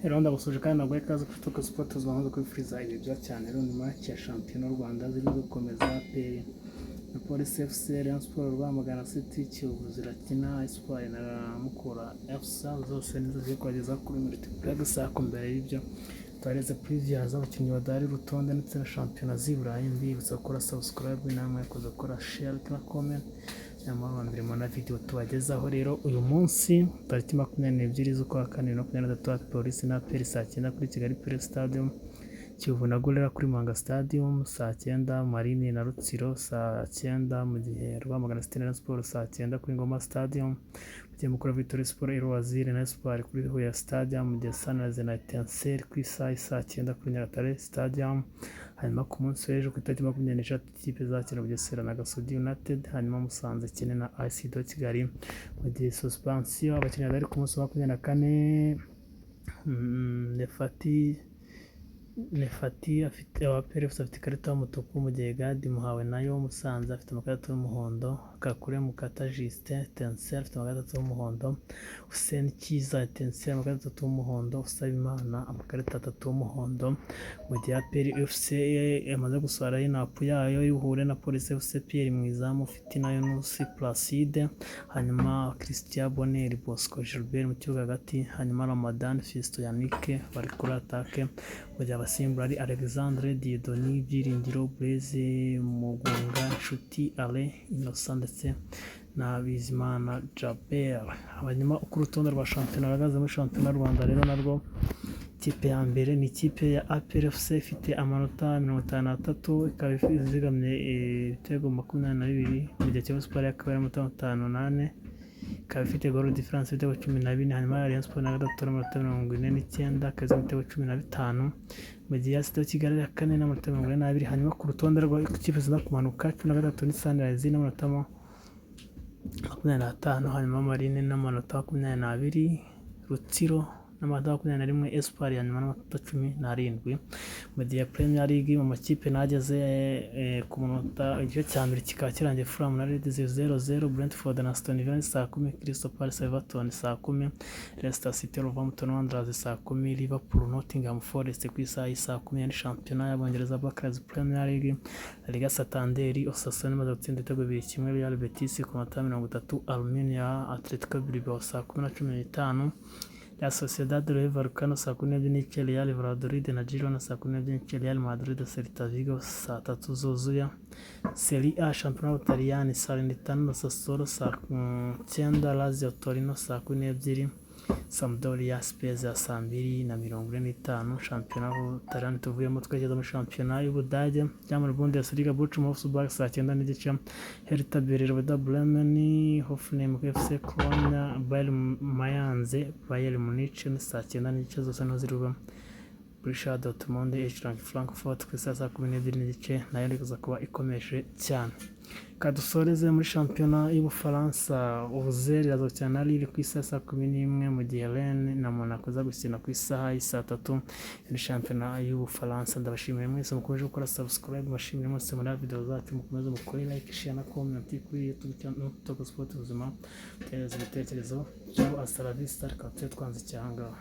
Rero ndagusuje kandi naguhe ikaze kuri Talk Sport tuzamaze kwifuriza ibihe byiza cyane. Rero ni match ya shampiyona y'u Rwanda ziri gukomeza APR na Police FC, Rayon Sports, Rwamagana City, Kiyovu zirakina, Espoir na Mukura FC zose nizo ziri kwageza kuri multiplex sako. Mbere y'ibyo twareze preview z'abakinnyi badahari urutonde ndetse na shampiyona z'i Burayi. Mbibutsa gukora subscribe n'inama yo gukora share na comment nyamara mbere na video tubagezaho. Rero uyu munsi tariki 22 z'ukwa kane 2023 Police na APR saa 9 kuri Kigali Pele Stadium, Kiyovu na Gorilla kuri Muhanga Stadium saa 9, Marine na Rutsiro saa 9, mu gihe Rwamagana City na Sport saa 9 kuri Ngoma Stadium, mu gihe Mukura Victory Sport Waziri na Espoir kuri Huye Stadium, mu gihe Sunrise na Etincelle kuri saa 9 kuri Nyagatare Stadium. Hanyuma ku munsi w'ejo ku itariki 26 ikipe zakina Bugesera na Gasogi United, hanyuma Musanze ikine na AS Kigali. Mu gihe suspension abakinnyi bari ku munsi wa 24 Nefati afite APR afite ikarita y'umutuku, mu gihe Gadi Muhawe nayo Musanze afite amakarita y'umuhondo, Kakure Mukata Justin Etincelle afite amakarita y'umuhondo, Hussein Kiza Etincelle amakarita y'umuhondo, Usabimana amakarita 3 y'umuhondo. Mu gihe APR FC yamaze gusohora inapu yayo y'uhure na Police FC, Pierre Mwizamu ufite nayo Nusi Placide, hanyuma Christian Bonner Bosco Gilbert mu kibuga hagati, hanyuma Ramadan Fisto Yannick bari kuri attaque. Mu gihe abasimbura ari Alexandre Dieudonné, Byiringiro Blaise, Mugunga Nshuti Ale Innocent ndetse na Bizimana Jabel. Hanyuma uko urutonde rwa shampiyona ruhagaze muri shampiyona y'u Rwanda rero narwo ikipe ya mbere ni ikipe ya APR FC ifite amanota 53, ikaba izigamye ibitego 22, mu gihe Kiyovu Sport yakaba amanota 58, ikaba ifite goal difference ibitego 14, hanyuma Rayon Sports na gatatu n'amanota 49, kaza ibitego 15, mu gihe AS Kigali ya kane n'amanota 42. Hanyuma ku rutonde rw'ikipe ziza kumanuka 13 ni Sunrise n'amanota 25, hanyuma Marine n'amanota 22, Rutsiro n'amanota 21, Espoir ya nyuma n'amanota 17. Mu gihe Premier League mu makipe nageze ku munota igice cya mbere kikaba kirangiye Fulham na Leeds 0-0, Brentford na Aston Villa saa 10, Crystal Palace Everton saa 10, Leicester City Wolverhampton Wanderers saa 10, Liverpool Nottingham Forest ku isaha saa 10 ya shampiyona y'Abongereza Barclays Premier League. La Liga Santander Osasuna imaze gutsinda ibitego 2-1 Real Betis ku manota 30, Armenia Atletico Bilbao saa 10:15, La Sociedad de Vallecano saa 10:00, Real Valladolid na Girona saa 10:00, Real Madrid Celta Vigo saa 3 zuzuye. Serie A shampiyona y'Ubutaliyani Salernitana na Sassuolo saa 9, Lazio Torino saa 12, Sampdoria Spezia saa 2:45. Shampiyona y'Ubutaliyani tuvuyemo twageze muri shampiyona y'Ubudage cyangwa Bundesliga, Bochum Wolfsburg saa 9:30, Hertha Berlin Werder Bremen, Hoffenheim FC Cologne, Bayern Mayence Bayern Munich saa 9:30 zose no ziruba. Borussia Dortmund Eintracht Frankfurt ku saa 12:30 nayo ikuza kuba ikomeje cyane. Kadusoreze muri shampiyona y'Ubufaransa, Auxerre yazokina na Lille ku saa 11, mu gihe Rennes na Monaco za gukina ku saa 3. Ni shampiyona y'Ubufaransa. Ndabashimiye mwese mukomeje gukora subscribe, bashimire mwese muri video zacu, mukomeze mukore like, share na comment kuri YouTube channel Talk Sport ubuzima, tereza ibitekerezo. Ciao, hasta la vista, reka twanze cyangwa